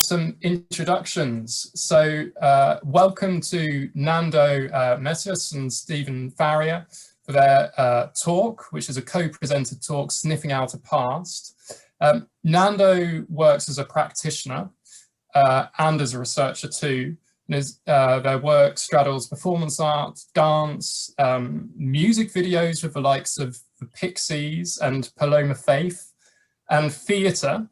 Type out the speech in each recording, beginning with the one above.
some introductions. So welcome to Nando Messias and Stephen Farrier for their talk, which is a co-presented talk, Sniffing Out a Past. Nando works as a practitioner and as a researcher too. Their work straddles performance art, dance, music videos with the likes of the Pixies and Paloma Faith, and theatre,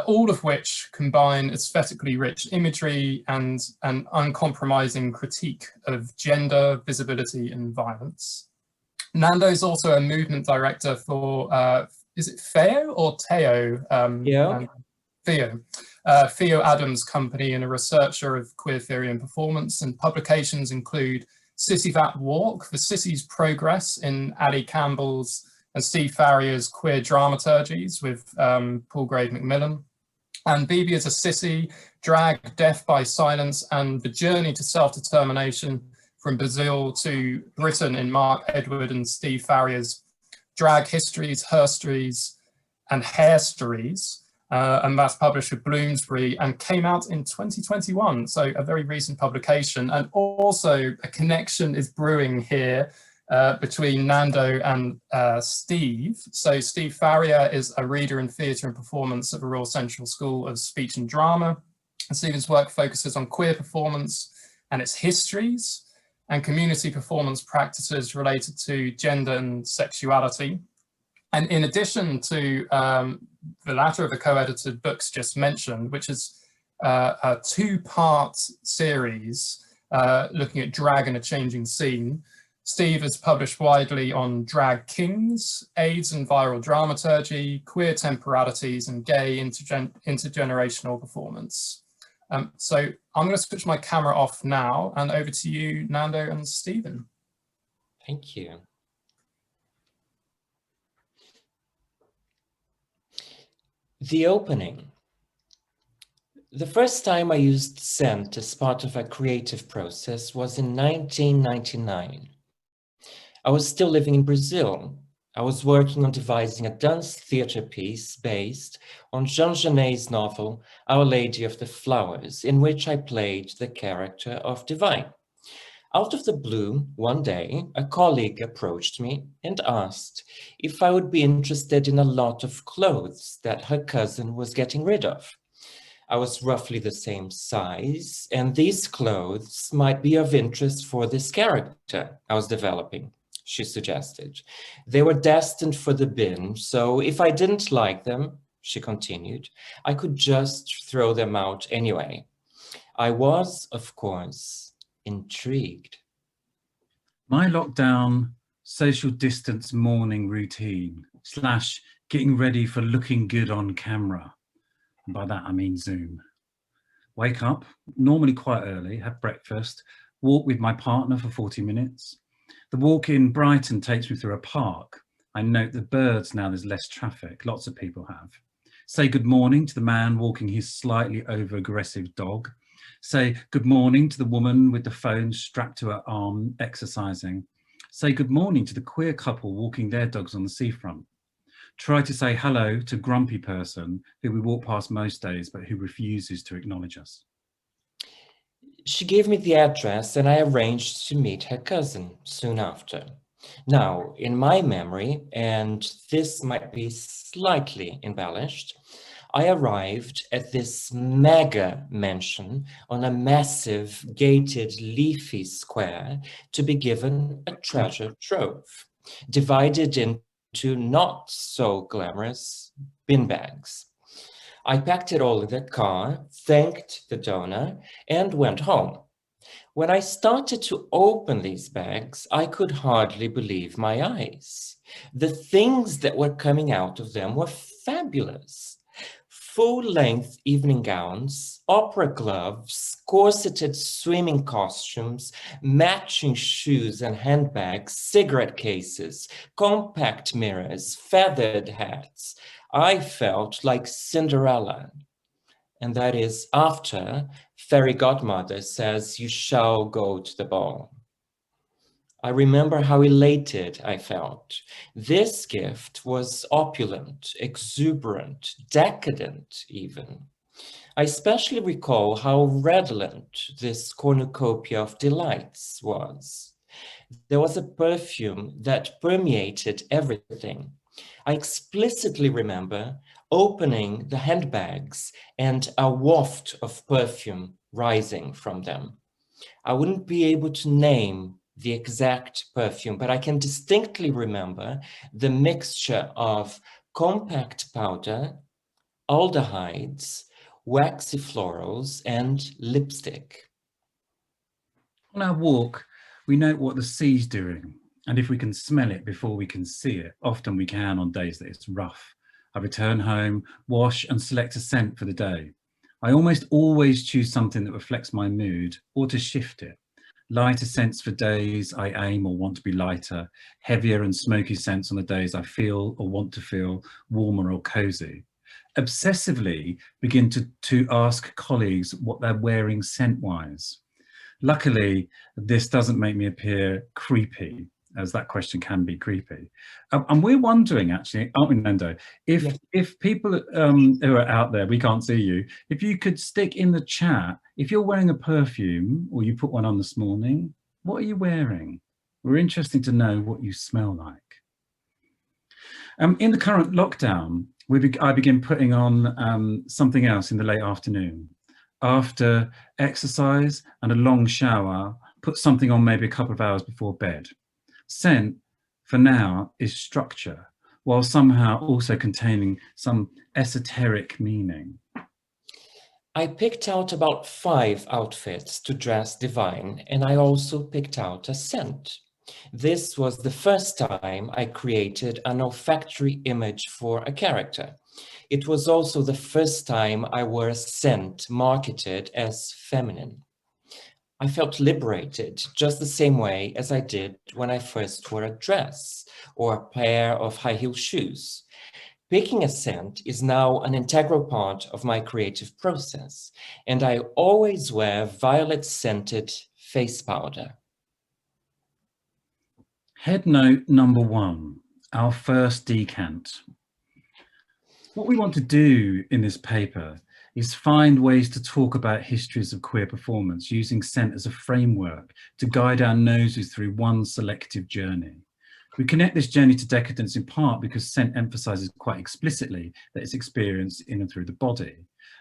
all of which combine aesthetically rich imagery and an uncompromising critique of gender, visibility and violence. Nando is also a movement director for, is it Theo or Theo? Theo Adams' company, and a researcher of queer theory and performance, and publications include Sissy That Walk, The Sissy's Progress in Ali Campbell's and Steve Farrier's Queer Dramaturgies with Paul Grave Macmillan, and BB as a Sissy, Drag, Death by Silence, and The Journey to Self-Determination from Brazil to Britain in Mark Edward and Steve Farrier's Drag Histories, Herstories, and Hairstories. And that's published with Bloomsbury and came out in 2021, so a very recent publication. And also a connection is brewing here between Nando and Steve. So Steve Farrier is a reader in theatre and performance at the Royal Central School of Speech and Drama. And Stephen's work focuses on queer performance and its histories and community performance practices related to gender and sexuality. And in addition to the latter of the co-edited books just mentioned, which is a two-part series looking at drag in a changing scene, Steve has published widely on drag kings, AIDS and viral dramaturgy, queer temporalities, and gay intergenerational performance. So I'm going to switch my camera off now and over to you, Nando and Stephen. Thank you. The opening. The first time I used scent as part of a creative process was in 1999. I was still living in Brazil. I was working on devising a dance theatre piece based on Jean Genet's novel, Our Lady of the Flowers, in which I played the character of Divine. Out of the blue, one day, a colleague approached me and asked if I would be interested in a lot of clothes that her cousin was getting rid of. I was roughly the same size, and these clothes might be of interest for this character I was developing, she suggested. They were destined for the bin, so if I didn't like them, she continued, I could just throw them out anyway. I was, of course, intrigued. My lockdown social distance morning routine / getting ready for looking good on camera. And by that I mean Zoom. Wake up, normally quite early, have breakfast, walk with my partner for 40 minutes. The walk in Brighton takes me through a park. I note the birds now there's less traffic, lots of people have. Say good morning to the man walking his slightly over-aggressive dog. Say good morning to the woman with the phone strapped to her arm, exercising. Say good morning to the queer couple walking their dogs on the seafront. Try to say hello to grumpy person who we walk past most days, but who refuses to acknowledge us. She gave me the address and I arranged to meet her cousin soon after. Now, in my memory, and this might be slightly embellished, I arrived at this mega mansion on a massive gated leafy square to be given a treasure trove, divided into not so glamorous bin bags. I packed it all in the car, thanked the donor, and went home. When I started to open these bags, I could hardly believe my eyes. The things that were coming out of them were fabulous. Full-length evening gowns, opera gloves, corseted swimming costumes, matching shoes and handbags, cigarette cases, compact mirrors, feathered hats. I felt like Cinderella. And that is after fairy godmother says, "You shall go to the ball." I remember how elated I felt. This gift was opulent, exuberant, decadent even. I especially recall how redolent this cornucopia of delights was. There was a perfume that permeated everything. I explicitly remember opening the handbags and a waft of perfume rising from them. I wouldn't be able to name the exact perfume, but I can distinctly remember the mixture of compact powder, aldehydes, waxy florals, and lipstick. On our walk, we note what the sea's doing, and if we can smell it before we can see it, often we can on days that it's rough. I return home, wash and select a scent for the day. I almost always choose something that reflects my mood or to shift it. Lighter scents for days I aim or want to be lighter, heavier and smoky scents on the days I feel or want to feel warmer or cozy. Obsessively begin to ask colleagues what they're wearing scent-wise. Luckily, this doesn't make me appear creepy, as that question can be creepy. And we're wondering, actually, aren't we, Nando, if people who are out there, we can't see you, if you could stick in the chat, if you're wearing a perfume or you put one on this morning, what are you wearing? We're interested to know what you smell like. In the current lockdown, I begin putting on something else in the late afternoon. After exercise and a long shower, put something on maybe a couple of hours before bed. Scent, for now, is structure, while somehow also containing some esoteric meaning. I picked out about 5 outfits to dress divine, and I also picked out a scent. This was the first time I created an olfactory image for a character. It was also the first time I wore a scent marketed as feminine. I felt liberated just the same way as I did when I first wore a dress or a pair of high-heel shoes. Picking a scent is now an integral part of my creative process, and I always wear violet-scented face powder. Head note number 1, our first decant. What we want to do in this paper is find ways to talk about histories of queer performance using scent as a framework to guide our noses through one selective journey. We connect this journey to decadence in part because scent emphasizes quite explicitly that it's experienced in and through the body.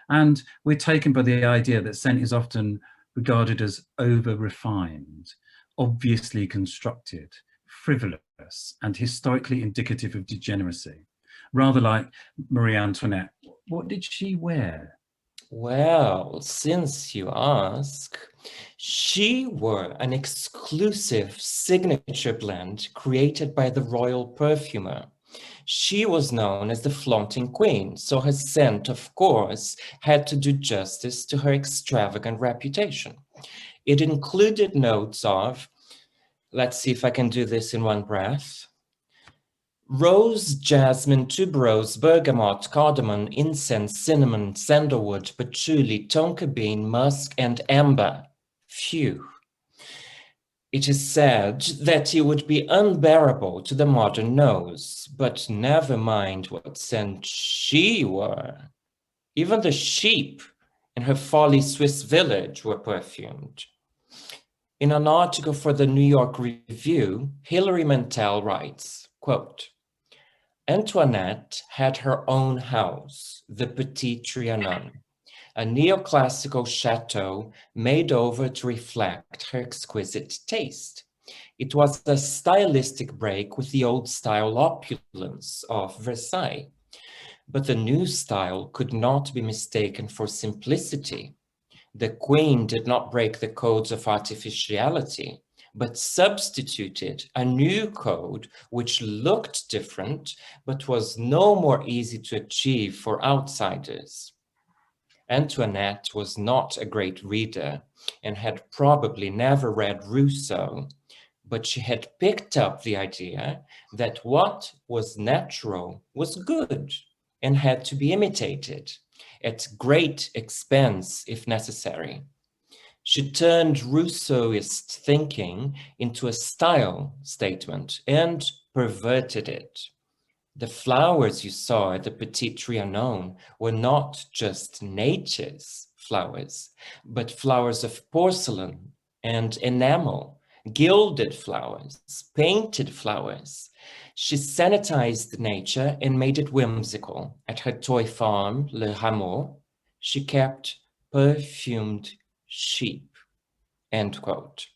And we're taken by the idea that scent is often regarded as over-refined, obviously constructed, frivolous, and historically indicative of degeneracy. Rather like Marie Antoinette. What did she wear? Well, since you ask, she wore an exclusive signature blend created by the royal perfumer. She was known as the flaunting queen, so her scent, of course, had to do justice to her extravagant reputation. It included notes of, let's see if I can do this in one breath, rose, jasmine, tuberose, bergamot, cardamom, incense, cinnamon, sandalwood, patchouli, tonka bean, musk, and amber. Phew. It is said that it would be unbearable to the modern nose, but never mind what scent she wore. Even the sheep in her folly Swiss village were perfumed. In an article for the New York Review, Hilary Mantel writes, quote, Antoinette had her own house, the Petit Trianon, a neoclassical chateau made over to reflect her exquisite taste. It was a stylistic break with the old-style opulence of Versailles, but the new style could not be mistaken for simplicity. The queen did not break the codes of artificiality, but substituted a new code which looked different, but was no more easy to achieve for outsiders. Antoinette was not a great reader and had probably never read Rousseau, but she had picked up the idea that what was natural was good and had to be imitated, at great expense if necessary. She turned Rousseauist thinking into a style statement and perverted it. The flowers you saw at the Petit Trianon were not just nature's flowers, but flowers of porcelain and enamel, gilded flowers, painted flowers. She sanitized nature and made it whimsical. At her toy farm, Le Hameau, she kept perfumed sheep, end quote.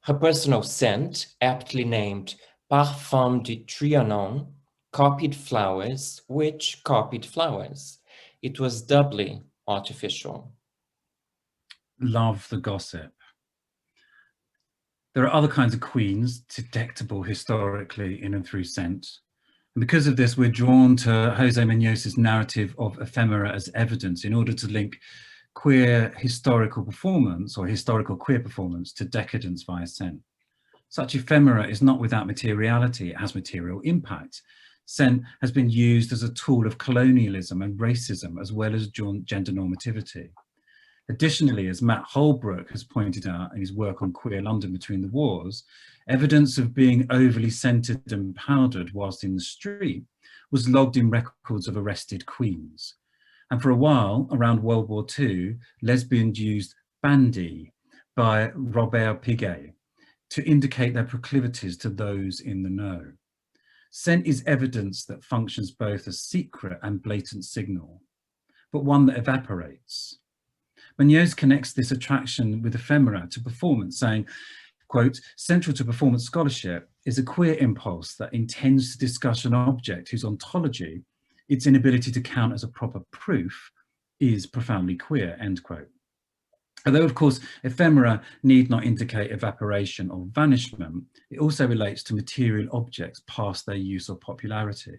Her personal scent, aptly named Parfum du Trianon, copied flowers which copied flowers. It was doubly artificial. Love the gossip. There are other kinds of queens, detectable historically in and through scent. And because of this, we're drawn to Jose Muñoz's narrative of ephemera as evidence in order to link queer historical performance or historical queer performance to decadence via scent. Such ephemera is not without materiality, it has material impact. Scent has been used as a tool of colonialism and racism, as well as gender normativity. Additionally, as Matt Holbrook has pointed out in his work on queer London between the wars, evidence of being overly scented and powdered whilst in the street was logged in records of arrested queens. And for a while, around World War II, lesbians used bandy by Robert Piguet to indicate their proclivities to those in the know. Scent is evidence that functions both as secret and blatant signal, but one that evaporates. Muñoz connects this attraction with ephemera to performance, saying, quote, central to performance scholarship is a queer impulse that intends to discuss an object whose ontology, its inability to count as a proper proof, is profoundly queer, end quote. Although, of course, ephemera need not indicate evaporation or vanishment, it also relates to material objects past their use or popularity.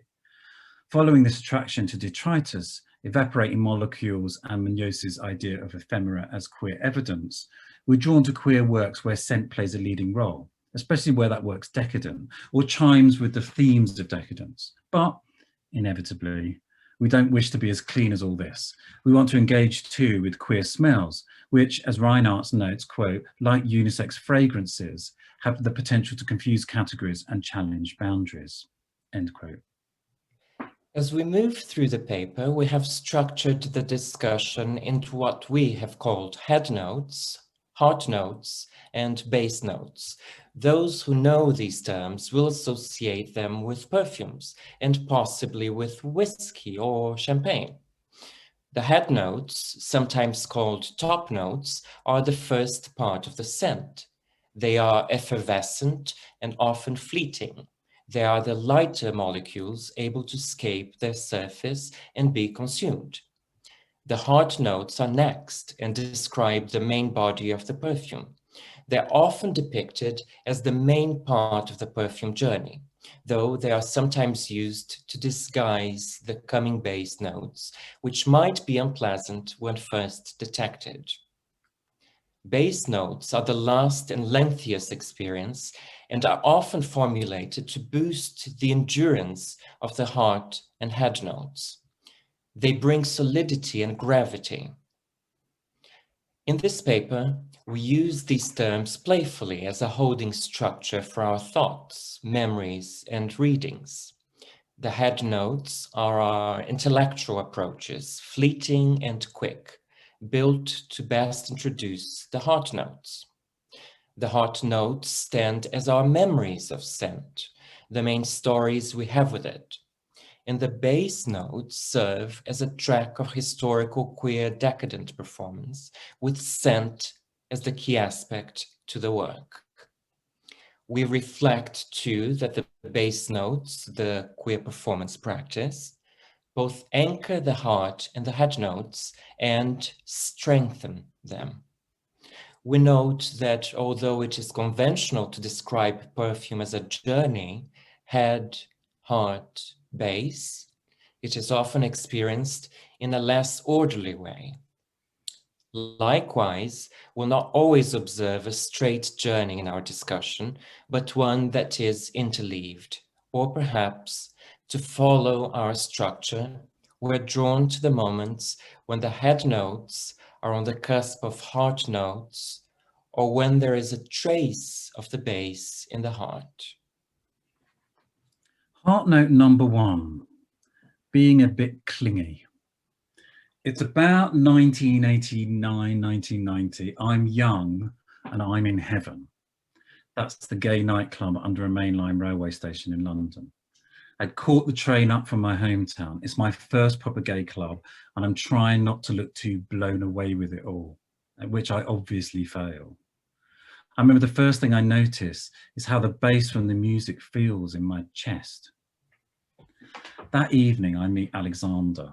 Following this attraction to detritus, evaporating molecules and Muñoz's idea of ephemera as queer evidence, we're drawn to queer works where scent plays a leading role, especially where that work's decadent or chimes with the themes of decadence. But inevitably, we don't wish to be as clean as all this. We want to engage too with queer smells, which, as Reinhardt notes, quote, like unisex fragrances, have the potential to confuse categories and challenge boundaries, end quote. As we move through the paper, we have structured the discussion into what we have called head notes, heart notes, and base notes. Those who know these terms will associate them with perfumes and possibly with whiskey or champagne. The head notes, sometimes called top notes, are the first part of the scent. They are effervescent and often fleeting. They are the lighter molecules able to escape their surface and be consumed. The heart notes are next and describe the main body of the perfume. They're often depicted as the main part of the perfume journey, though they are sometimes used to disguise the coming base notes, which might be unpleasant when first detected. Base notes are the last and lengthiest experience and are often formulated to boost the endurance of the heart and head notes. They bring solidity and gravity. In this paper, we use these terms playfully as a holding structure for our thoughts, memories, and readings. The head notes are our intellectual approaches, fleeting and quick, built to best introduce the heart notes. The heart notes stand as our memories of scent, the main stories we have with it. And the base notes serve as a track of historical queer decadent performance, with scent as the key aspect to the work. We reflect too that the base notes, the queer performance practice, both anchor the heart and the head notes and strengthen them. We note that although it is conventional to describe perfume as a journey, head, heart, base, it is often experienced in a less orderly way. Likewise, we'll not always observe a straight journey in our discussion, but one that is interleaved, or perhaps, to follow our structure, we're drawn to the moments when the head notes are on the cusp of heart notes, or when there is a trace of the base in the heart. Part note number 1, being a bit clingy. It's about 1989, 1990. I'm young and I'm in heaven. That's the gay nightclub under a mainline railway station in London. I'd caught the train up from my hometown. It's my first proper gay club, and I'm trying not to look too blown away with it all, at which I obviously fail. I remember the first thing I notice is how the bass from the music feels in my chest. That evening, I meet Alexander.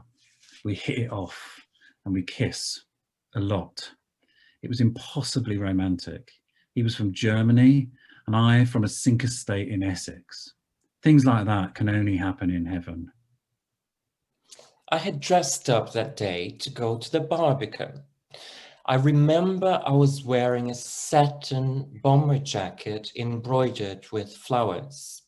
We hit it off and we kiss a lot. It was impossibly romantic. He was from Germany and I from a sink estate in Essex. Things like that can only happen in heaven. I had dressed up that day to go to the barbecue. I remember I was wearing a satin bomber jacket embroidered with flowers.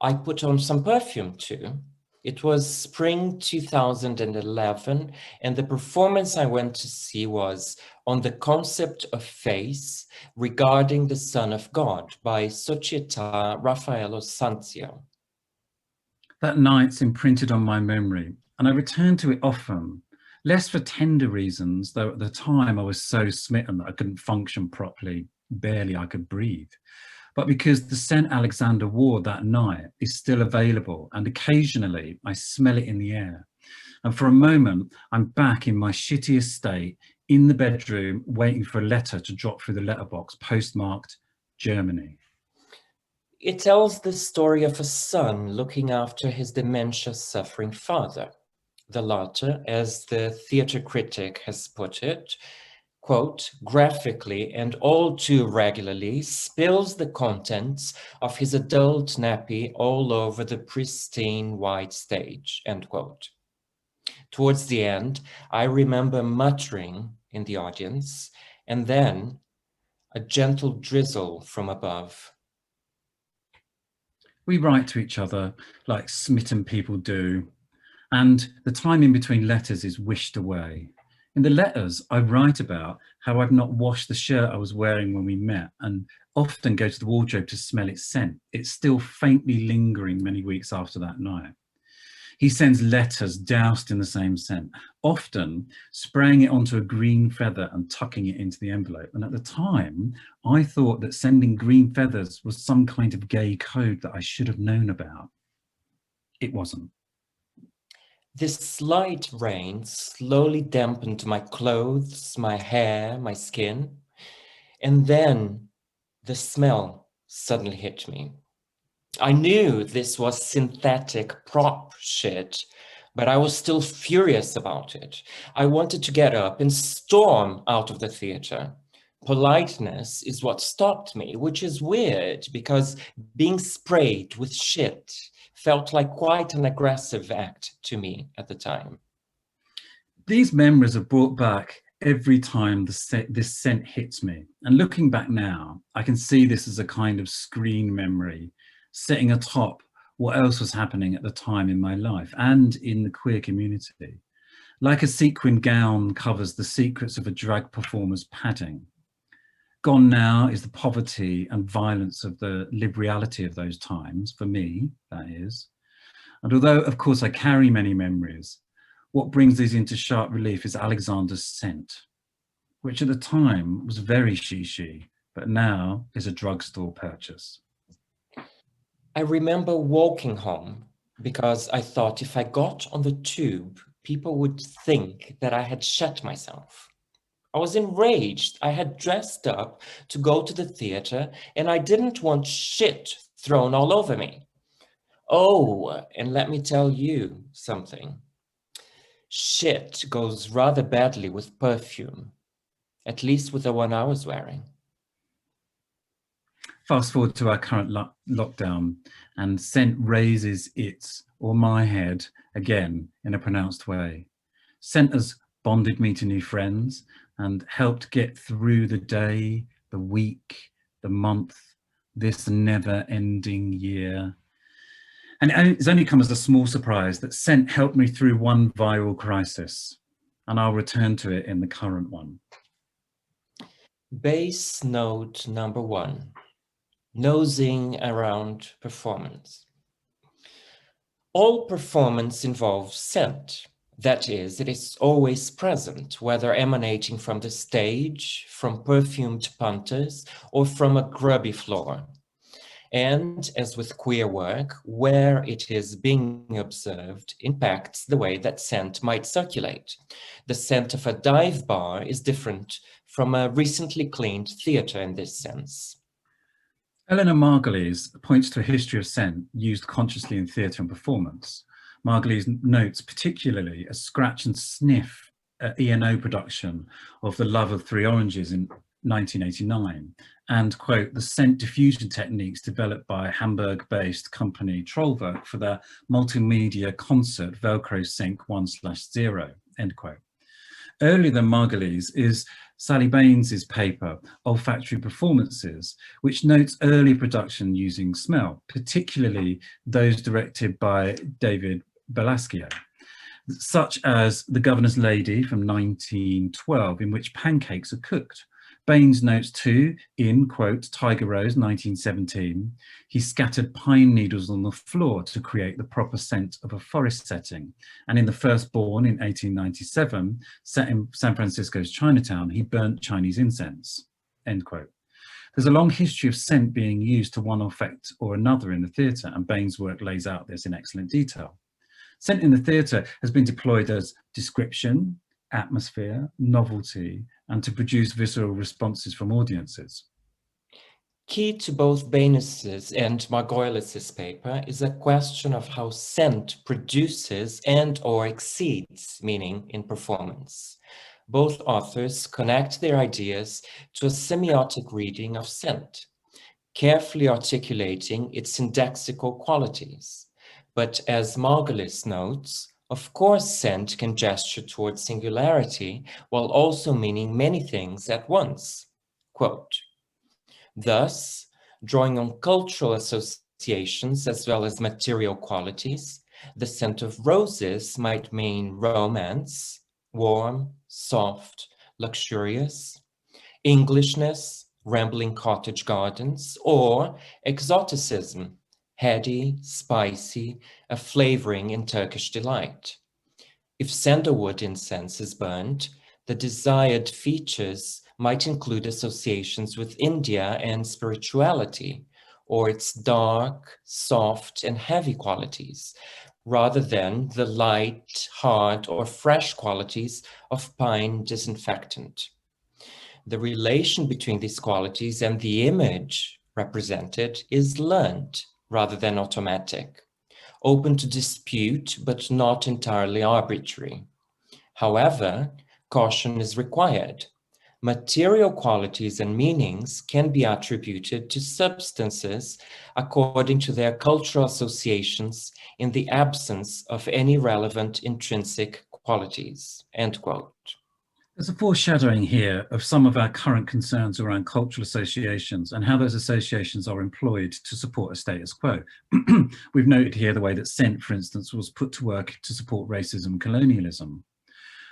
I put on some perfume too. It was spring 2011, and the performance I went to see was On the Concept of Face Regarding the Son of God by Società Raffaello Sanzio. That night's imprinted on my memory, and I return to it often, less for tender reasons, though at the time I was so smitten that I couldn't function properly, barely I could breathe, but because the scent Alexander wore that night is still available, and occasionally I smell it in the air. And for a moment, I'm back in my shitty estate, in the bedroom, waiting for a letter to drop through the letterbox, postmarked Germany. It tells the story of a son looking after his dementia-suffering father. The latter, as the theatre critic has put it, quote, graphically and all too regularly spills the contents of his adult nappy all over the pristine white stage, end quote. Towards the end, I remember muttering in the audience, and then a gentle drizzle from above. We write to each other like smitten people do, and the time in between letters is wished away. In the letters, I write about how I've not washed the shirt I was wearing when we met and often go to the wardrobe to smell its scent. It's still faintly lingering many weeks after that night. He sends letters doused in the same scent, often spraying it onto a green feather and tucking it into the envelope. And at the time, I thought that sending green feathers was some kind of gay code that I should have known about. It wasn't. This slight rain slowly dampened my clothes, my hair, my skin, and then the smell suddenly hit me. I knew this was synthetic prop shit, but I was still furious about it. I wanted to get up and storm out of the theater. Politeness is what stopped me, which is weird because being sprayed with shit felt like quite an aggressive act to me at the time. These memories are brought back every time this scent hits me. And looking back now, I can see this as a kind of screen memory, sitting atop what else was happening at the time in my life and in the queer community. Like a sequin gown covers the secrets of a drag performer's padding. Gone now is the poverty and violence of the liberality of those times, for me, that is. And although, of course, I carry many memories, what brings these into sharp relief is Alexander's scent, which at the time was very she-she, but now is a drugstore purchase. I remember walking home because I thought if I got on the tube, people would think that I had shut myself. I was enraged. I had dressed up to go to the theater and I didn't want shit thrown all over me. Oh, and let me tell you something. Shit goes rather badly with perfume, at least with the one I was wearing. Fast forward to our current lockdown, and scent raises its or my head again in a pronounced way. Scent has bonded me to new friends and helped get through the day, the week, the month, this never-ending year. And it's only come as a small surprise that scent helped me through one viral crisis, and I'll return to it in the current one. Base note number 1, nosing around performance. All performance involves scent. That is, it is always present, whether emanating from the stage, from perfumed punters, or from a grubby floor. And as with queer work, where it is being observed impacts the way that scent might circulate. The scent of a dive bar is different from a recently cleaned theatre in this sense. Eleanor Margulies points to a history of scent used consciously in theatre and performance. Margulies notes particularly a scratch and sniff E&O production of The Love of Three Oranges in 1989, and, quote, the scent diffusion techniques developed by Hamburg-based company Trollwerk for their multimedia concert Velcro Sync 1/0, end quote. Earlier than Margulies is Sally Baines's paper, Olfactory Performances, which notes early production using smell, particularly those directed by David Belascio, such as The Governor's Lady from 1912, in which pancakes are cooked. Baines notes too, in, quote, Tiger Rose, 1917, he scattered pine needles on the floor to create the proper scent of a forest setting. And in The Firstborn in 1897, set in San Francisco's Chinatown, he burnt Chinese incense, end quote. There's a long history of scent being used to one effect or another in the theatre, and Baines' work lays out this in excellent detail. Scent in the theatre has been deployed as description, atmosphere, novelty, and to produce visceral responses from audiences. Key to both Baines's and Margulies' paper is a question of how scent produces and or exceeds meaning in performance. Both authors connect their ideas to a semiotic reading of scent, carefully articulating its indexical qualities. But as Margulies notes, of course, scent can gesture towards singularity while also meaning many things at once. Quote, thus, drawing on cultural associations as well as material qualities, the scent of roses might mean romance, warm, soft, luxurious, Englishness, rambling cottage gardens, or exoticism, heady, spicy, a flavoring in Turkish delight. If sandalwood incense is burned, the desired features might include associations with India and spirituality, or its dark, soft, and heavy qualities, rather than the light, hard, or fresh qualities of pine disinfectant. The relation between these qualities and the image represented is learned rather than automatic, open to dispute but not entirely arbitrary. However, caution is required. Material qualities and meanings can be attributed to substances according to their cultural associations in the absence of any relevant intrinsic qualities, end quote. There's a foreshadowing here of some of our current concerns around cultural associations and how those associations are employed to support a status quo. We've noted here the way that scent, for instance, was put to work to support racism and colonialism.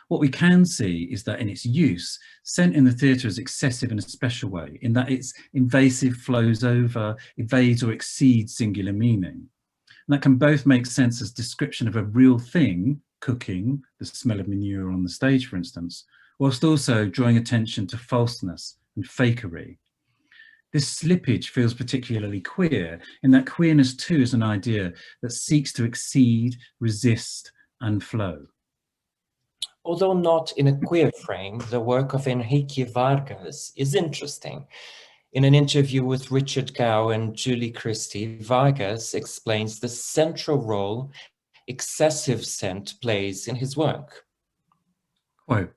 What we can see is that in its use, scent in the theatre is excessive in a special way, in that it's invasive, flows over, evades or exceeds singular meaning. And that can both make sense as description of a real thing, cooking, the smell of manure on the stage, for instance, whilst also drawing attention to falseness and fakery. This slippage feels particularly queer, in that queerness too is an idea that seeks to exceed, resist, and flow. Although not in a queer frame, the work of Henrique Vargas is interesting. In an interview with Richard Gow and Julie Christie, Vargas explains the central role excessive scent plays in his work. Quote,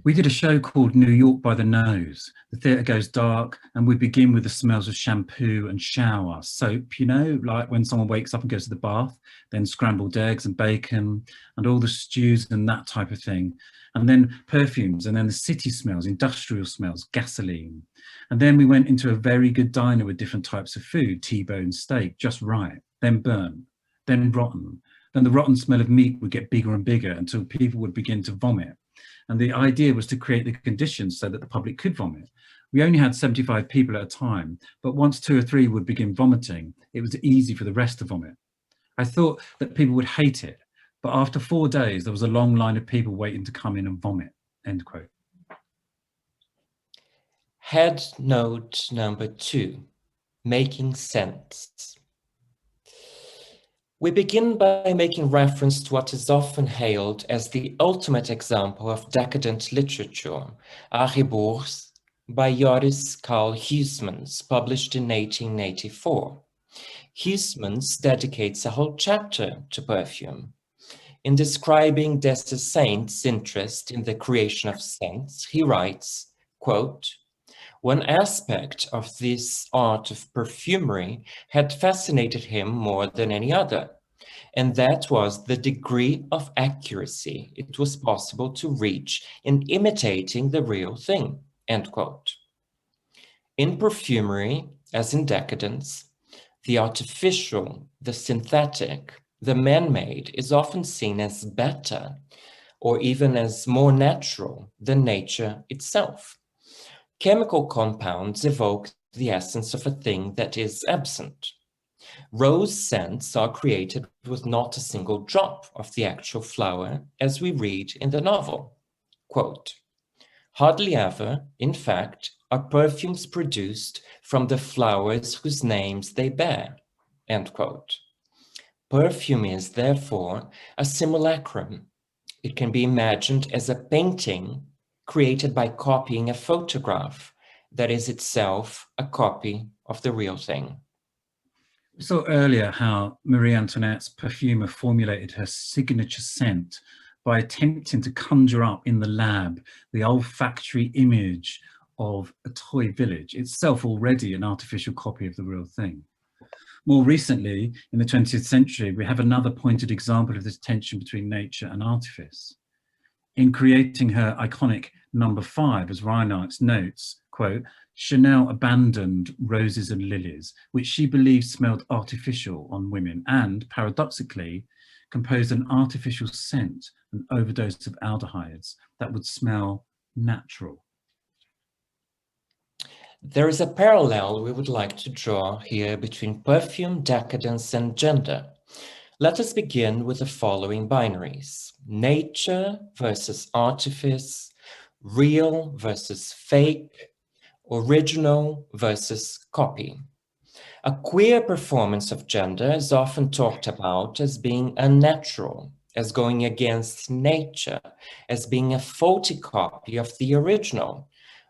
we did a show called New York by the Nose. The theatre goes dark and we begin with the smells of shampoo and shower, soap, you know, like when someone wakes up and goes to the bath, then scrambled eggs and bacon and all the stews and that type of thing. And then perfumes, and then the city smells, industrial smells, gasoline. And then we went into a very good diner with different types of food, T-bone steak, just right, then burnt, then rotten. Then the rotten smell of meat would get bigger and bigger until people would begin to vomit. And the idea was to create the conditions so that the public could vomit. We only had 75 people at a time, but once 2 or 3 would begin vomiting, it was easy for the rest to vomit. I thought that people would hate it, but after 4 days, there was a long line of people waiting to come in and vomit, end quote. Head note number 2, making sense. We begin by making reference to what is often hailed as the ultimate example of decadent literature, Arrebours, by Joris Carl Huysmans, published in 1884. Huysmans dedicates a whole chapter to perfume. In describing Des Esseintes' interest in the creation of scents, he writes, quote, "One aspect of this art of perfumery had fascinated him more than any other, and that was the degree of accuracy it was possible to reach in imitating the real thing," end quote. In perfumery, as in Decadence, the artificial, the synthetic, the man-made is often seen as better or even as more natural than nature itself. Chemical compounds evoke the essence of a thing that is absent. Rose scents are created with not a single drop of the actual flower, as we read in the novel. Quote, "Hardly ever, in fact, are perfumes produced from the flowers whose names they bear," end quote. Perfume is, therefore, a simulacrum. It can be imagined as a painting created by copying a photograph that is itself a copy of the real thing. We saw earlier how Marie Antoinette's perfumer formulated her signature scent by attempting to conjure up in the lab the olfactory image of a toy village, itself already an artificial copy of the real thing. More recently, in the 20th century, we have another pointed example of this tension between nature and artifice. In creating her iconic number 5, as Reinhardt notes, quote, "Chanel abandoned roses and lilies, which she believed smelled artificial on women, and, paradoxically, composed an artificial scent, an overdose of aldehydes, that would smell natural." There is a parallel we would like to draw here between perfume, decadence, and gender. Let us begin with the following binaries: nature versus artifice, real versus fake, original versus copy. A queer performance of gender is often talked about as being unnatural, as going against nature, as being a faulty copy of the original.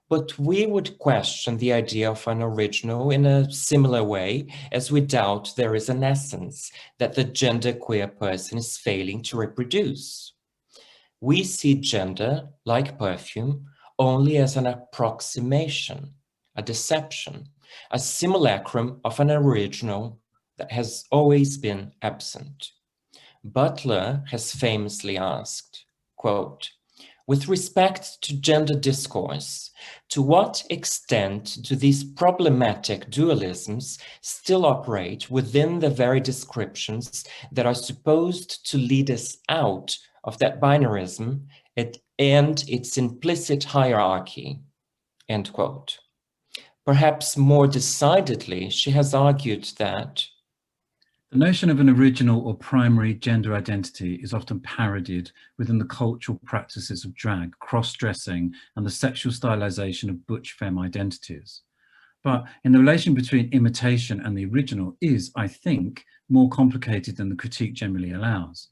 But we would question the idea of an original in a similar way as we doubt there is an essence that the genderqueer person is failing to reproduce. We see gender, like perfume, only as an approximation, a deception, a simulacrum of an original that has always been absent. Butler has famously asked, quote, "With respect to gender discourse, to what extent do these problematic dualisms still operate within the very descriptions that are supposed to lead us out of that binarism and its implicit hierarchy?" End quote. Perhaps more decidedly, she has argued that the notion of an original or primary gender identity is often parodied within the cultural practices of drag, cross-dressing, and the sexual stylization of butch femme identities. But in the relation between imitation and the original is, I think, more complicated than the critique generally allows.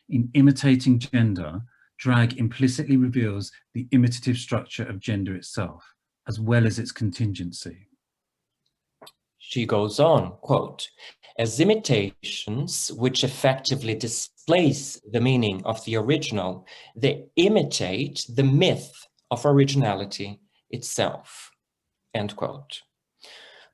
In imitating gender, drag implicitly reveals the imitative structure of gender itself, as well as its contingency. She goes on, quote, "As imitations which effectively displace the meaning of the original, they imitate the myth of originality itself," end quote.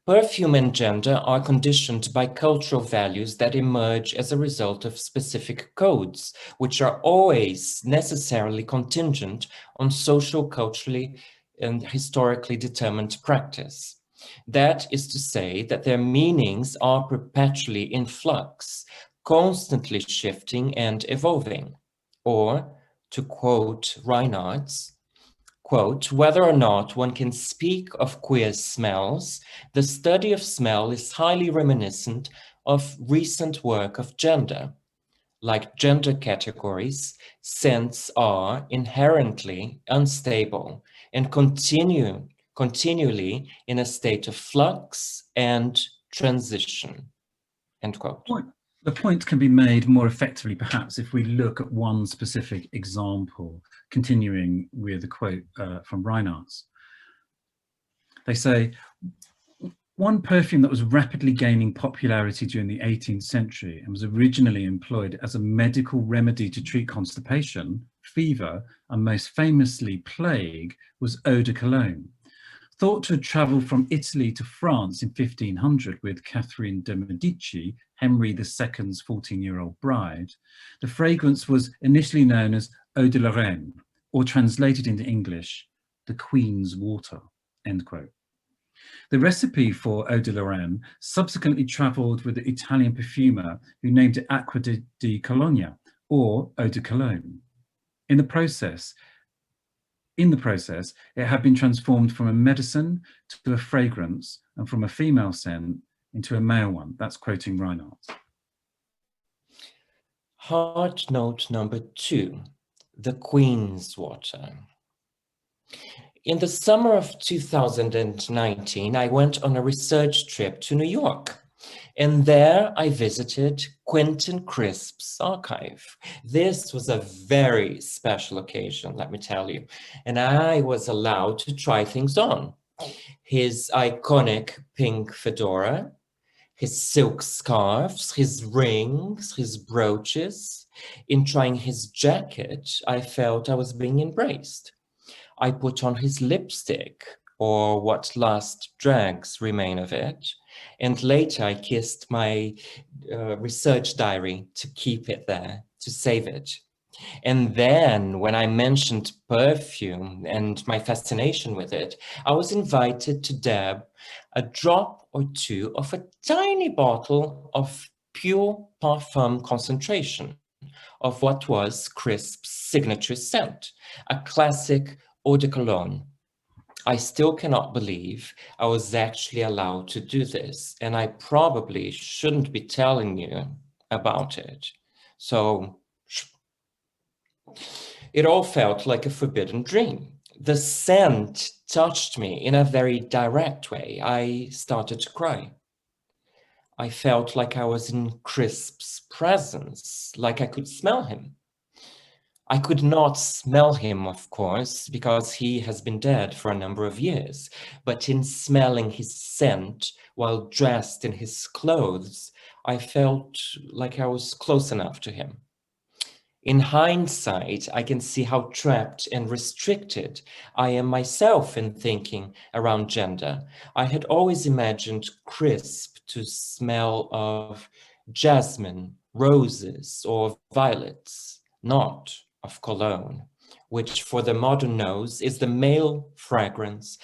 Perfume and gender are conditioned by cultural values that emerge as a result of specific codes, which are always necessarily contingent on social, culturally, and historically determined practice. That is to say that their meanings are perpetually in flux, constantly shifting and evolving. Or, to quote Reinhardt's, quote, "Whether or not one can speak of queer smells, the study of smell is highly reminiscent of recent work of gender. Like gender categories, scents are inherently unstable and continually in a state of flux and transition, end quote. The point can be made more effectively, perhaps, if we look at one specific example, continuing with a quote from Reinhardt's. They say, one perfume that was rapidly gaining popularity during the 18th century and was originally employed as a medical remedy to treat constipation, fever, and most famously plague was eau de cologne. Thought to have travelled from Italy to France in 1500 with Catherine de' Medici, Henry II's 14-year-old bride, the fragrance was initially known as eau de la reine, or translated into English, the Queen's water, end quote. The recipe for eau de la reine subsequently travelled with the Italian perfumer who named it acqua di Cologne, or eau de Cologne. In the process, it had been transformed from a medicine to a fragrance and from a female scent into a male one. That's quoting Reinhardt. Heart note number 2, the Queen's water. In the summer of 2019, I went on a research trip to New York, and there I visited Quentin Crisp's archive. This was a very special occasion, let me tell you, and I was allowed to try things on. His iconic pink fedora, his silk scarves, his rings, his brooches. In trying his jacket, I felt I was being embraced. I put on his lipstick, or what last dregs remain of it, and later I kissed my research diary to keep it there, to save it. And then when I mentioned perfume and my fascination with it, I was invited to dab a drop or two of a tiny bottle of pure parfum concentration of what was Crisp's signature scent, a classic eau de cologne. I still cannot believe I was actually allowed to do this, and I probably shouldn't be telling you about it. So it all felt like a forbidden dream. The scent touched me in a very direct way. I started to cry. I felt like I was in Crisp's presence, like I could smell him. I could not smell him, of course, because he has been dead for a number of years, but in smelling his scent while dressed in his clothes, I felt like I was close enough to him. In hindsight, I can see how trapped and restricted I am myself in thinking around gender. I had always imagined Crisp to smell of jasmine, roses, or violets, not of cologne, which for the modern nose is the male fragrance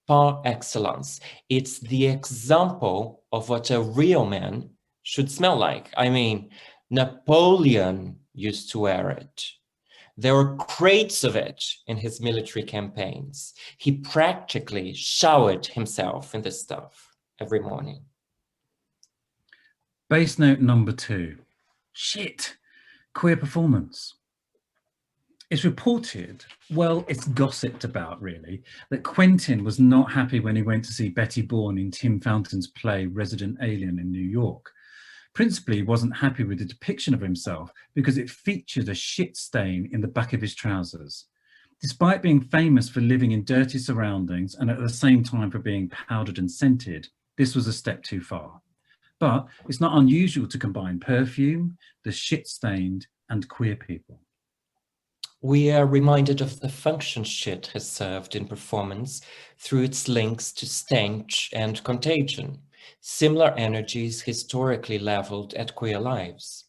par excellence. It's the example of what a real man should smell like. I mean, Napoleon used to wear it. There were crates of it in his military campaigns. He practically showered himself in this stuff every morning. Base note number 2. Shit. Queer performance. It's reported, well, it's gossiped about really, that Quentin was not happy when he went to see Betty Bourne in Tim Fountain's play Resident Alien in New York. Principally, he wasn't happy with the depiction of himself because it featured a shit stain in the back of his trousers. Despite being famous for living in dirty surroundings and at the same time for being powdered and scented, this was a step too far. But it's not unusual to combine perfume, the shit stained, and queer people. We are reminded of the function shit has served in performance through its links to stench and contagion, similar energies historically leveled at queer lives.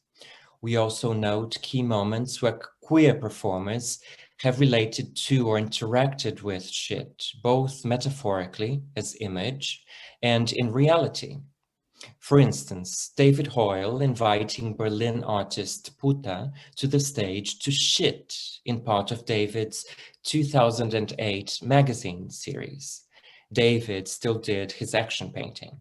We also note key moments where queer performers have related to or interacted with shit, both metaphorically as image and in reality. For instance, David Hoyle inviting Berlin artist Puta to the stage to shit in part of David's 2008 magazine series. David still did his action painting.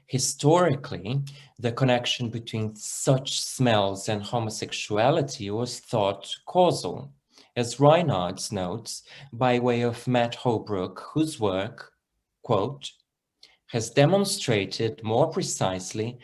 Historically, the connection between such smells and homosexuality was thought causal, as Reinhardt notes by way of Matt Holbrook, whose work, quote, has demonstrated more precisely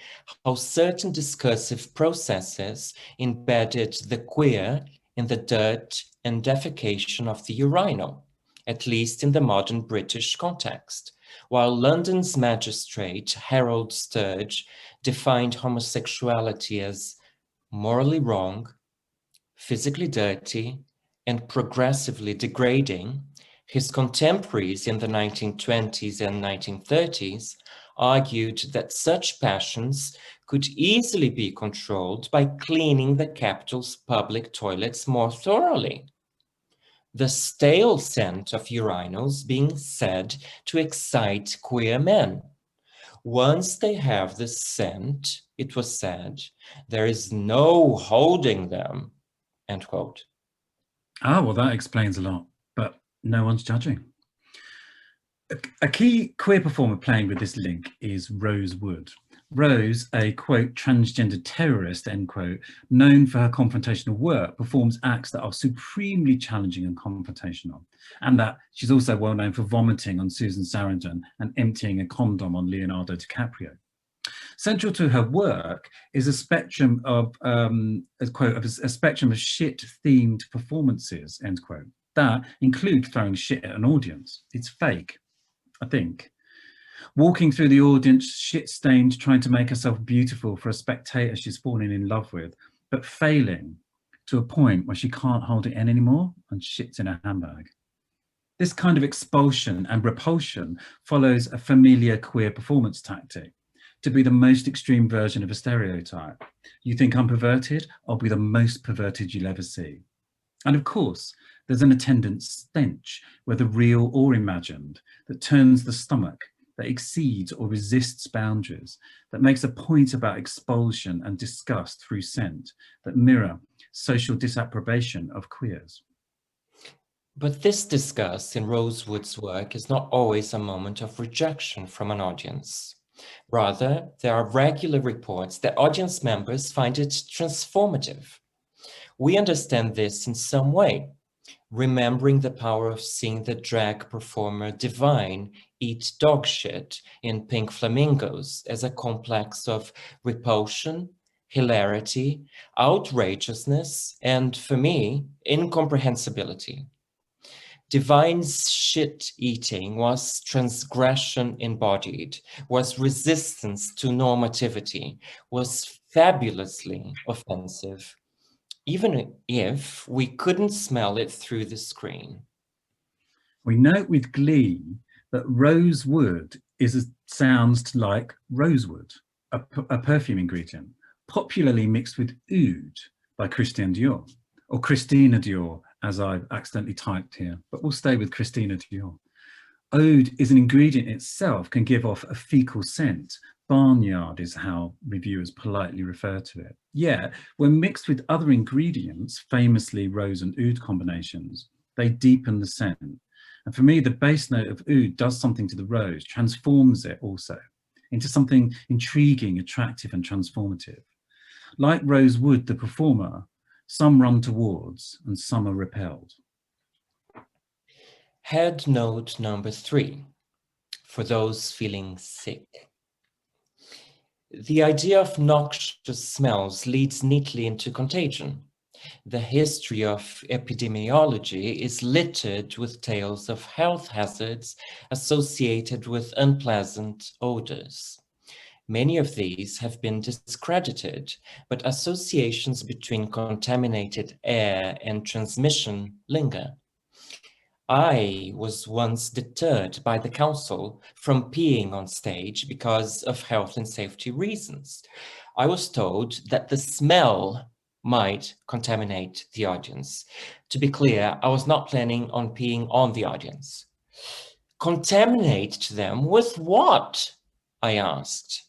how certain discursive processes embedded the queer in the dirt and defecation of the urinal, at least in the modern British context, while London's magistrate Harold Sturge defined homosexuality as morally wrong, physically dirty, and progressively degrading. His contemporaries in the 1920s and 1930s argued that such passions could easily be controlled by cleaning the capital's public toilets more thoroughly. The stale scent of urinals being said to excite queer men. Once they have the scent, it was said, there is no holding them, end quote. Ah, well, that explains a lot, but no one's judging. A key queer performer playing with this link is Rose Wood. Rose, a, quote, transgender terrorist, end quote, known for her confrontational work, performs acts that are supremely challenging and confrontational, and that she's also well known for vomiting on Susan Sarandon and emptying a condom on Leonardo DiCaprio. Central to her work is a spectrum of, a spectrum of shit-themed performances, end quote, that include throwing shit at an audience. It's fake, I think. Walking through the audience, shit-stained, trying to make herself beautiful for a spectator she's fallen in love with, but failing to a point where she can't hold it in anymore and shits in a handbag. This kind of expulsion and repulsion follows a familiar queer performance tactic: to be the most extreme version of a stereotype. You think I'm perverted? I'll be the most perverted you'll ever see. And of course, there's an attendant stench, whether real or imagined, that turns the stomach, that exceeds or resists boundaries, that makes a point about expulsion and disgust through scent, that mirror social disapprobation of queers. But this disgust in Rose Wood's work is not always a moment of rejection from an audience. Rather, there are regular reports that audience members find it transformative. We understand this in some way, remembering the power of seeing the drag performer Divine eat dog shit in Pink Flamingos as a complex of repulsion, hilarity, outrageousness, and, for me, incomprehensibility. Divine's shit-eating was transgression embodied, was resistance to normativity, was fabulously offensive, even if we couldn't smell it through the screen. We note with glee that Rose Wood sounds like rosewood, a perfume ingredient, popularly mixed with oud by Christian Dior, or Christina Dior, as I've accidentally typed here, but we'll stay with Christina Dior. Oud is an ingredient itself, can give off a fecal scent. Barnyard is how reviewers politely refer to it. Yet, when mixed with other ingredients, famously rose and oud combinations, they deepen the scent. And for me, the base note of oud does something to the rose, transforms it also into something intriguing, attractive, and transformative. Like Rose Wood, the performer, some run towards and some are repelled. Head note number 3, for those feeling sick. The idea of noxious smells leads neatly into contagion. The history of epidemiology is littered with tales of health hazards associated with unpleasant odors. Many of these have been discredited, but associations between contaminated air and transmission linger. I was once deterred by the council from peeing on stage because of health and safety reasons. I was told that the smell might contaminate the audience. To be clear, I was not planning on peeing on the audience. Contaminate them with what? I asked.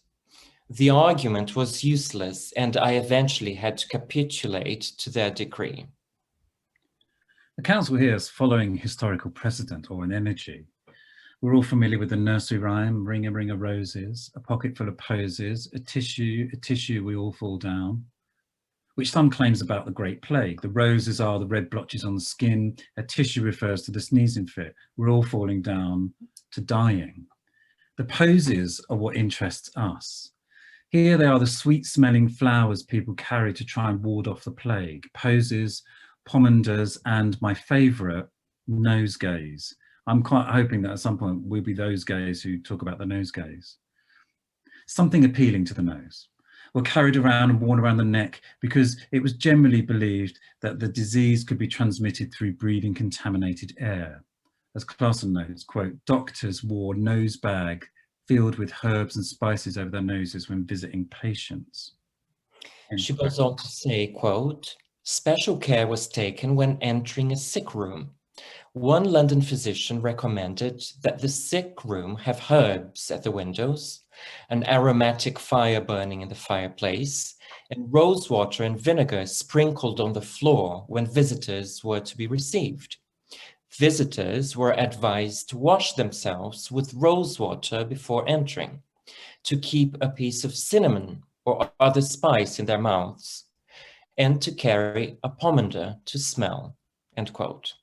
The argument was useless, and I eventually had to capitulate to their decree. The council here is following historical precedent or an energy. We're all familiar with the nursery rhyme, ring a roses, a pocket full of posies, a tissue, we all fall down, which some claims about the Great Plague. The roses are the red blotches on the skin, a tissue refers to the sneezing fit. We're all falling down to dying. The posies are what interests us. Here they are, the sweet smelling flowers people carry to try and ward off the plague. Posies, pomanders, and my favourite, nosegays. I'm quite hoping that at some point we'll be those gays who talk about the nosegays. Something appealing to the nose. Were carried around and worn around the neck because it was generally believed that the disease could be transmitted through breathing contaminated air. As Clarkson notes, quote, doctors wore nose bag filled with herbs and spices over their noses when visiting patients. She goes on to say, quote, special care was taken when entering a sick room. One London physician recommended that the sick room have herbs at the windows, an aromatic fire burning in the fireplace, and rose water and vinegar sprinkled on the floor when visitors were to be received. Visitors were advised to wash themselves with rose water before entering, to keep a piece of cinnamon or other spice in their mouths, and to carry a pomander to smell, end quote.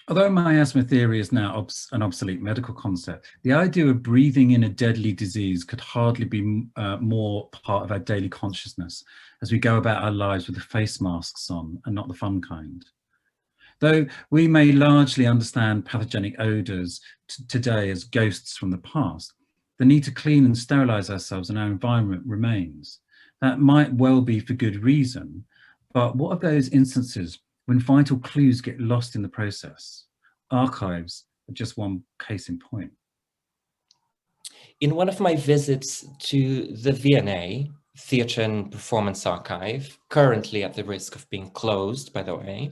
Although miasma theory is now an obsolete medical concept, the idea of breathing in a deadly disease could hardly be more part of our daily consciousness as we go about our lives with the face masks on and not the fun kind. Though we may largely understand pathogenic odours today as ghosts from the past, the need to clean and sterilise ourselves and our environment remains. That might well be for good reason, but what of those instances when vital clues get lost in the process? Archives are just one case in point. In one of my visits to the V&A, Theatre and Performance Archive, currently at the risk of being closed, by the way,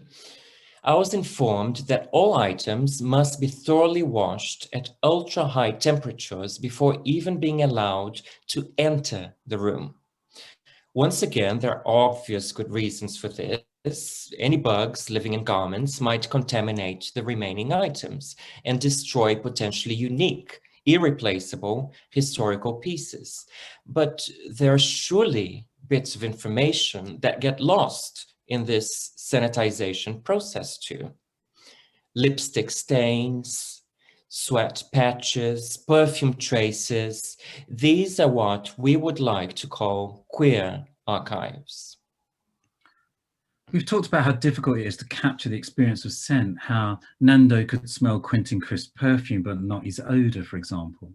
I was informed that all items must be thoroughly washed at ultra-high temperatures before even being allowed to enter the room. Once again, there are obvious good reasons for this. Any bugs living in garments might contaminate the remaining items and destroy potentially unique, irreplaceable historical pieces. But there are surely bits of information that get lost in this sanitization process too. Lipstick stains, sweat patches, perfume traces. These are what we would like to call queer archives. We've talked about how difficult it is to capture the experience of scent, how Nando could smell Quentin Crisp perfume, but not his odour, for example.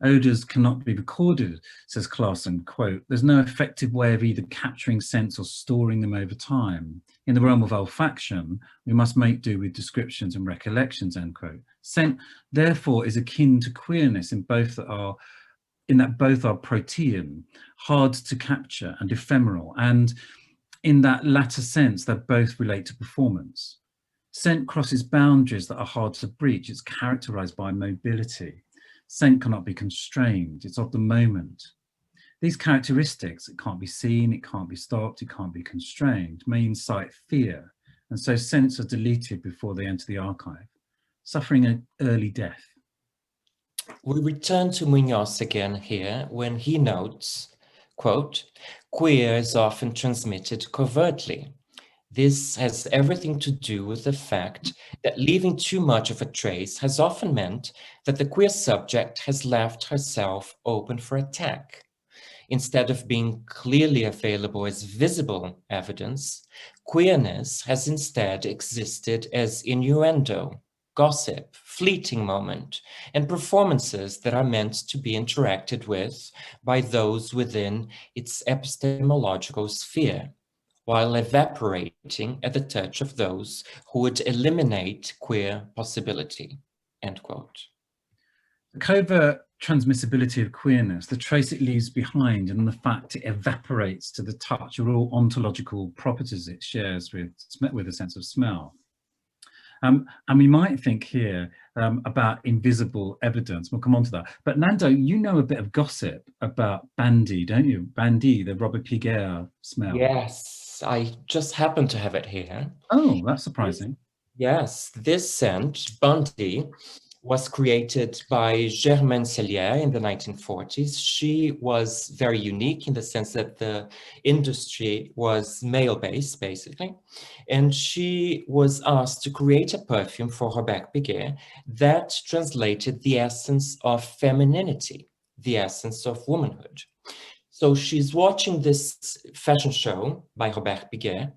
Odours cannot be recorded, says Clarkson, quote, there's no effective way of either capturing scents or storing them over time. In the realm of olfaction, we must make do with descriptions and recollections, end quote. Scent, therefore, is akin to queerness in that both are protean, hard to capture and ephemeral, and in that latter sense, they both relate to performance. Scent crosses boundaries that are hard to breach. It's characterized by mobility. Scent cannot be constrained. It's of the moment. These characteristics, it can't be seen, it can't be stopped, it can't be constrained, may incite fear. And so scents are deleted before they enter the archive, suffering an early death. We return to Munoz again here when he notes, quote, queer is often transmitted covertly. This has everything to do with the fact that leaving too much of a trace has often meant that the queer subject has left herself open for attack. Instead of being clearly available as visible evidence, queerness has instead existed as innuendo, gossip, fleeting moment, and performances that are meant to be interacted with by those within its epistemological sphere, while evaporating at the touch of those who would eliminate queer possibility, end quote. The covert transmissibility of queerness, the trace it leaves behind, and the fact it evaporates to the touch are all ontological properties it shares with a sense of smell. And we might think here about invisible evidence. We'll come on to that. But Nando, you know a bit of gossip about Bandy, don't you? Bandy, the Robert Piguet smell. Yes, I just happen to have it here. Oh, that's surprising. Yes, this scent, Bandy, was created by Germaine Cellier in the 1940s. She was very unique in the sense that the industry was male-based, basically. And she was asked to create a perfume for Robert Piguet that translated the essence of femininity, the essence of womanhood. So she's watching this fashion show by Robert Piguet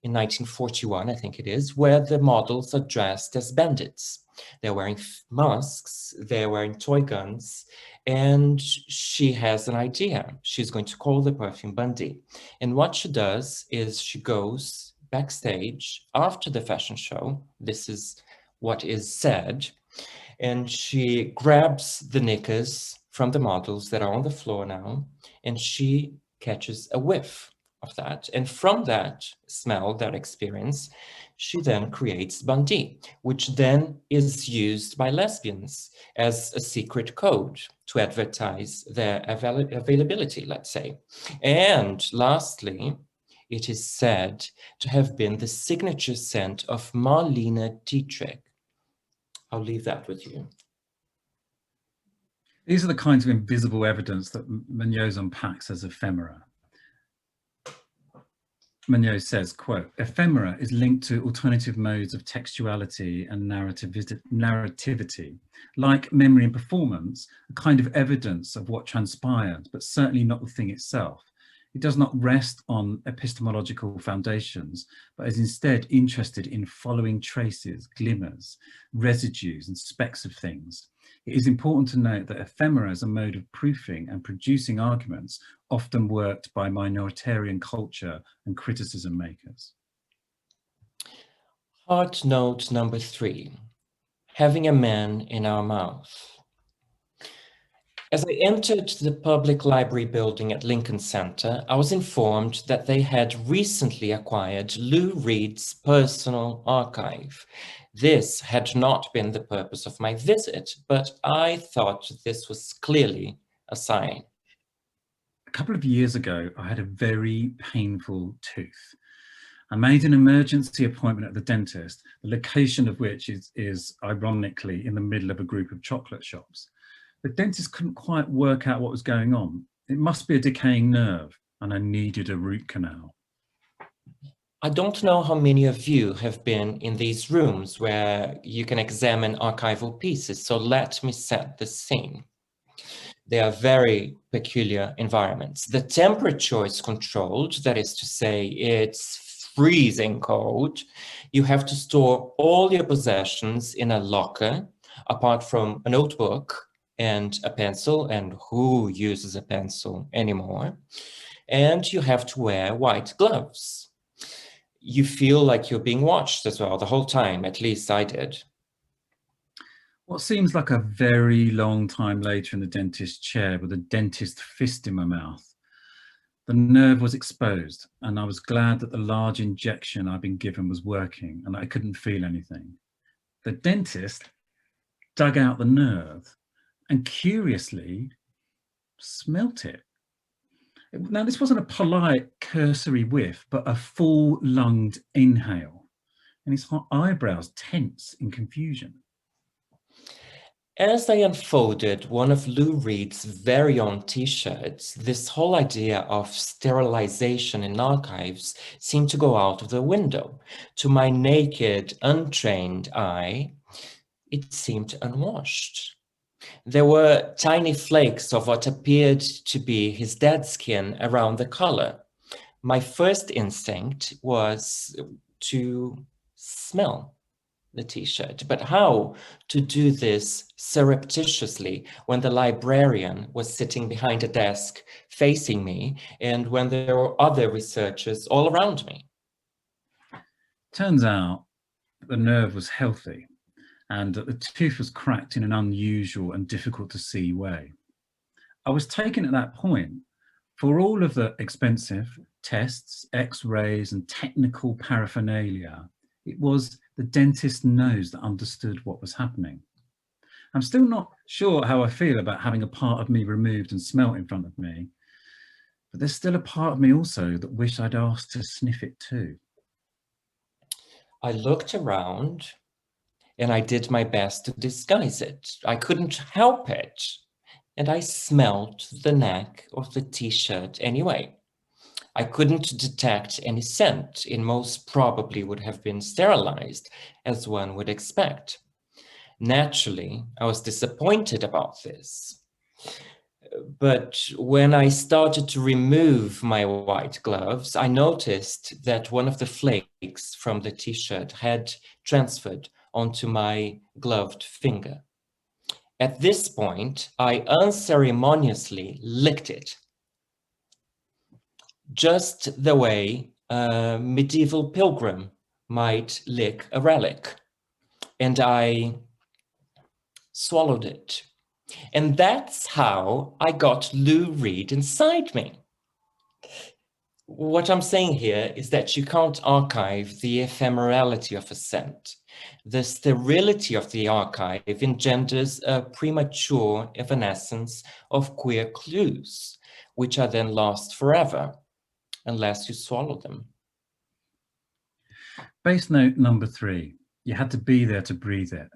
in 1941, I think it is, where the models are dressed as bandits. They're wearing masks, they're wearing toy guns, and she has an idea. She's going to call the perfume Bundy. And what she does is she goes backstage after the fashion show. This is what is said. And she grabs the knickers from the models that are on the floor now, and she catches a whiff of that. And from that smell, that experience, she then creates Bundy, which then is used by lesbians as a secret code to advertise their availability, let's say. And lastly, it is said to have been the signature scent of Marlene Dietrich. I'll leave that with you. These are the kinds of invisible evidence that Munoz unpacks as ephemera. Munoz says, quote, ephemera is linked to alternative modes of textuality and narrativity, like memory and performance, a kind of evidence of what transpired, but certainly not the thing itself. It does not rest on epistemological foundations, but is instead interested in following traces, glimmers, residues, and specks of things. It is important to note that ephemera as a mode of proofing and producing arguments often worked by minoritarian culture and criticism makers. Heart note number 3, having a man in our mouth. As I entered the public library building at Lincoln Center, I was informed that they had recently acquired Lou Reed's personal archive. This had not been the purpose of my visit, but I thought this was clearly a sign. A couple of years ago, I had a very painful tooth. I made an emergency appointment at the dentist, the location of which is ironically in the middle of a group of chocolate shops. The dentist couldn't quite work out what was going on. It must be a decaying nerve, and I needed a root canal. I don't know how many of you have been in these rooms where you can examine archival pieces, so let me set the scene. They are very peculiar environments. The temperature is controlled, that is to say, it's freezing cold. You have to store all your possessions in a locker, apart from a notebook and a pencil, and who uses a pencil anymore? And you have to wear white gloves. You feel like you're being watched as well the whole time, at least I did. What seems like a very long time later in the dentist's chair with a dentist fist in my mouth, the nerve was exposed, and I was glad that the large injection I'd been given was working and I couldn't feel anything. The dentist dug out the nerve and curiously smelt it. Now, this wasn't a polite cursory whiff, but a full-lunged inhale, and his eyebrows tense in confusion. As I unfolded one of Lou Reed's very own t-shirts, this whole idea of sterilization in archives seemed to go out of the window. To my naked, untrained eye, it seemed unwashed. There were tiny flakes of what appeared to be his dead skin around the collar. My first instinct was to smell the t-shirt, but how to do this surreptitiously when the librarian was sitting behind a desk facing me and when there were other researchers all around me? Turns out the nerve was healthy and that the tooth was cracked in an unusual and difficult to see way. I was taken at that point for all of the expensive tests, x-rays and technical paraphernalia. It was the dentist's nose that understood what was happening. I'm still not sure how I feel about having a part of me removed and smelt in front of me, but there's still a part of me also that wished I'd asked to sniff it too. I looked around and I did my best to disguise it. I couldn't help it, and I smelled the neck of the t-shirt anyway. I couldn't detect any scent. It most probably would have been sterilized, as one would expect. Naturally, I was disappointed about this. But when I started to remove my white gloves, I noticed that one of the flakes from the t-shirt had transferred onto my gloved finger. At this point, I unceremoniously licked it, just the way a medieval pilgrim might lick a relic. And I swallowed it. And that's how I got Lou Reed inside me. What I'm saying here is that you can't archive the ephemerality of a scent. The sterility of the archive engenders a premature evanescence of queer clues, which are then lost forever, unless you swallow them. Base note number 3, you had to be there to breathe it.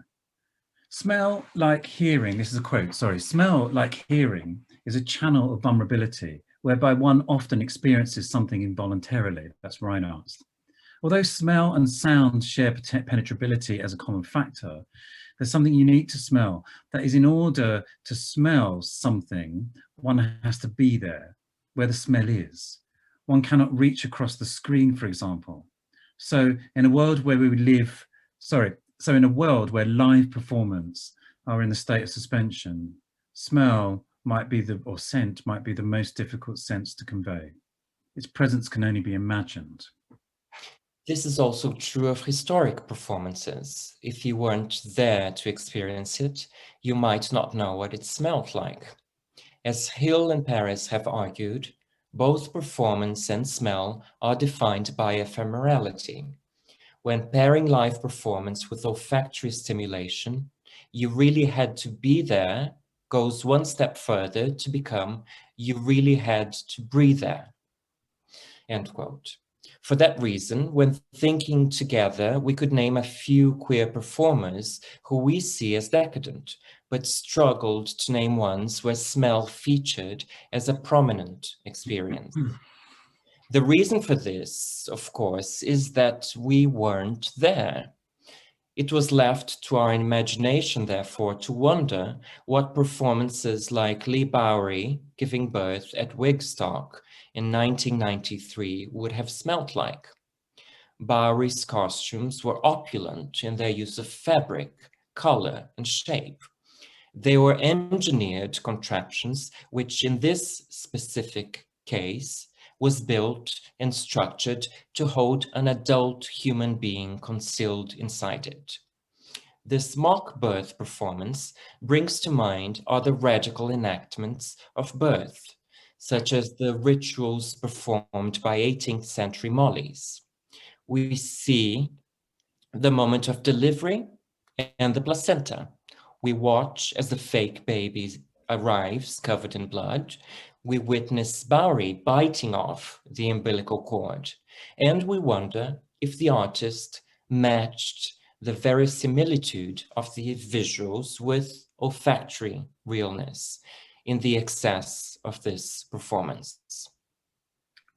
Smell like hearing, this is a quote, sorry, smell like hearing is a channel of vulnerability whereby one often experiences something involuntarily. That's Reinhardt's. Although smell and sound share penetrability as a common factor, there's something unique to smell. That is, in order to smell something, one has to be there, where the smell is. One cannot reach across the screen, for example. So in a world where in a world where live performance are in the state of suspension, smell might be or scent might be the most difficult sense to convey. Its presence can only be imagined. This is also true of historic performances. If you weren't there to experience it, you might not know what it smelled like. As Hill and Paris have argued, both performance and smell are defined by ephemerality. When pairing live performance with olfactory stimulation, you really had to be there goes one step further to become you really had to breathe there. End quote. For that reason, when thinking together, we could name a few queer performers who we see as decadent, but struggled to name ones where smell featured as a prominent experience. The reason for this, of course, is that we weren't there. It was left to our imagination, therefore, to wonder what performances like Leigh Bowery giving birth at Wigstock in 1993 would have smelled like. Bowery's costumes were opulent in their use of fabric, color, and shape. They were engineered contraptions, which in this specific case was built and structured to hold an adult human being concealed inside it. This mock birth performance brings to mind other radical enactments of birth, such as the rituals performed by 18th century Mollies. We see the moment of delivery and the placenta. We watch as the fake baby arrives covered in blood. We witness Bowery biting off the umbilical cord, and we wonder if the artist matched the verisimilitude of the visuals with olfactory realness in the excess of this performance.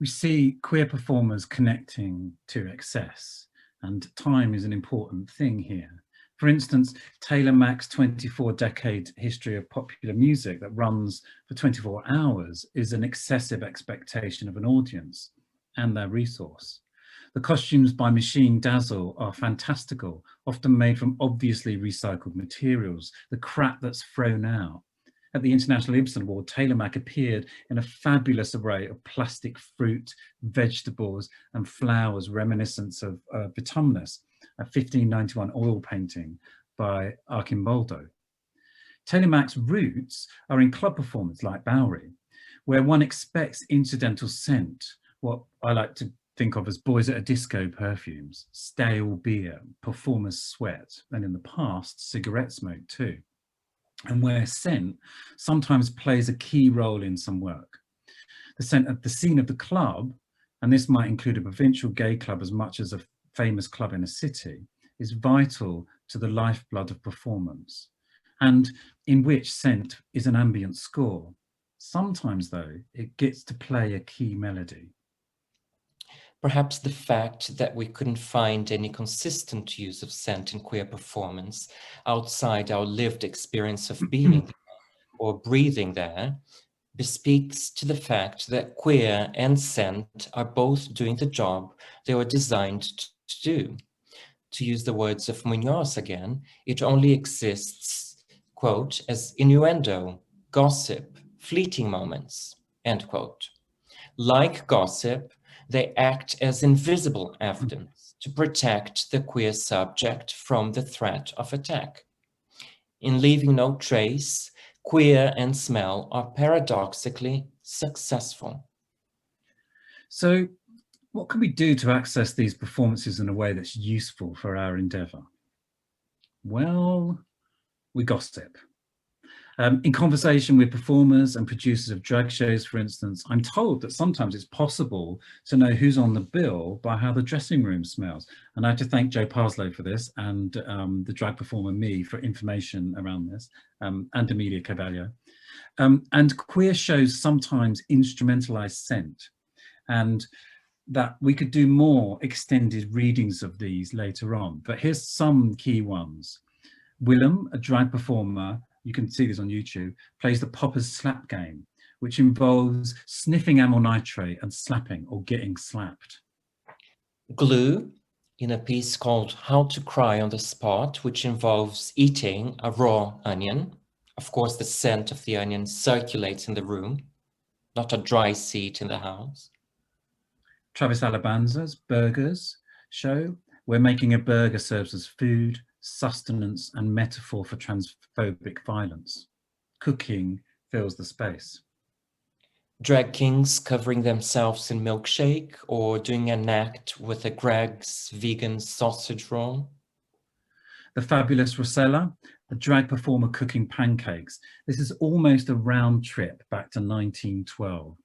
We see queer performers connecting to excess, and time is an important thing here. For instance, Taylor Mack's 24-decade history of popular music that runs for 24 hours is an excessive expectation of an audience and their resource. The costumes by Machine Dazzle are fantastical, often made from obviously recycled materials, the crap that's thrown out. At the International Ibsen Award, Taylor Mack appeared in a fabulous array of plastic fruit, vegetables, and flowers reminiscent of Autumnus, a 1591 oil painting by Archimboldo. Taylor Mack's roots are in club performance like Bowery, where one expects incidental scent, what I like to think of as boys at a disco perfumes, stale beer, performer's sweat, and in the past, cigarette smoke too. And where scent sometimes plays a key role in some work. The scent at the scene of the club, and this might include a provincial gay club as much as a famous club in a city, is vital to the lifeblood of performance, and in which scent is an ambient score. Sometimes, though, it gets to play a key melody. Perhaps the fact that we couldn't find any consistent use of scent in queer performance outside our lived experience of being there or breathing there bespeaks to the fact that queer and scent are both doing the job they were designed to do. To use the words of Munoz again, it only exists, quote, as innuendo, gossip, fleeting moments, end quote. Like gossip, they act as invisible evidence to protect the queer subject from the threat of attack. In leaving no trace, queer and smell are paradoxically successful. So, what can we do to access these performances in a way that's useful for our endeavour? Well, we gossip. In conversation with performers and producers of drag shows, for instance, I'm told that sometimes it's possible to know who's on the bill by how the dressing room smells. And I have to thank Joe Parslow for this, and the drag performer Me for information around this, and Amelia Carvalho. And queer shows sometimes instrumentalise scent, and that we could do more extended readings of these later on. But here's some key ones. Willem, a drag performer, you can see this on YouTube, plays the Poppers slap game, which involves sniffing amyl nitrate and slapping or getting slapped. Glue, in a piece called How to Cry on the Spot, which involves eating a raw onion. Of course, the scent of the onion circulates in the room, not a dry seat in the house. Travis Alabanza's Burgers show, where making a burger serves as food, sustenance, and metaphor for transphobic violence. Cooking fills the space. Drag kings covering themselves in milkshake or doing an act with a Greg's vegan sausage roll. The Fabulous Rosella, a drag performer cooking pancakes. This is almost a round trip back to 1912,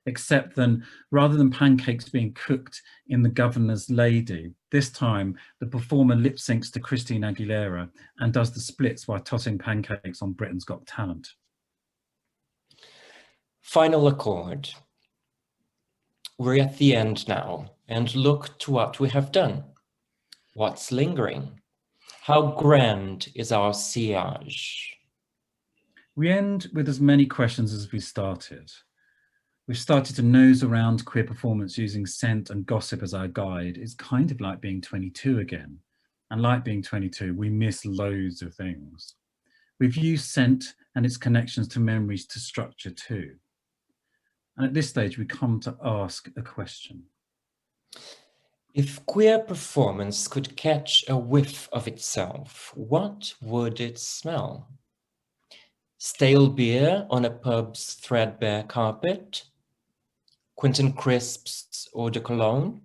except then rather than pancakes being cooked in The Governor's Lady, this time the performer lip syncs to Christina Aguilera and does the splits while tossing pancakes on Britain's Got Talent. Final accord. We're at the end now, and look to what we have done. What's lingering? How grand is our sillage? We end with as many questions as we started. We've started to nose around queer performance using scent and gossip as our guide. It's kind of like being 22 again. And like being 22, we miss loads of things. We've used scent and its connections to memories to structure too. And at this stage, we come to ask a question. If queer performance could catch a whiff of itself, what would it smell? Stale beer on a pub's threadbare carpet? Quentin Crisp's eau de cologne?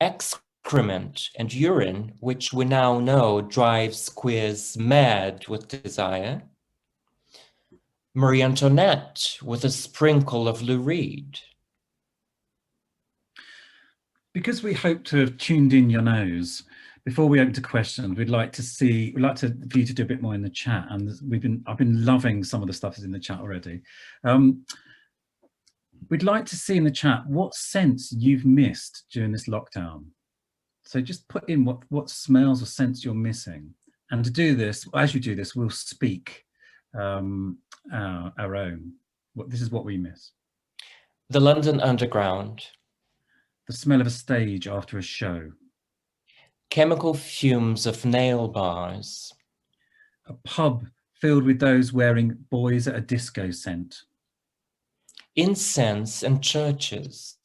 Excrement and urine, which we now know drives queers mad with desire? Marie Antoinette with a sprinkle of Lou Reed? Because we hope to have tuned in your nose, before we open to questions, for you to do a bit more in the chat, and I've been loving some of the stuff that's in the chat already. We'd like to see in the chat what scents you've missed during this lockdown. So just put in what smells or scents you're missing. And to do this, as you do this, we'll speak our own. This is what we miss. The London Underground. The smell of a stage after a show. Chemical fumes of nail bars. A pub filled with those wearing boys at a disco scent. Incense and churches.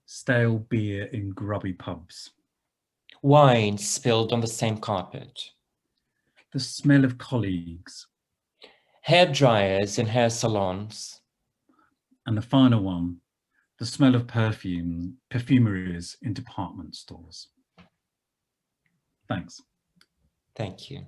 Stale beer in grubby pubs. Wine spilled on the same carpet. The smell of colleagues. Hair dryers in hair salons. And the final one, the smell of perfumeries in department stores. Thanks. Thank you.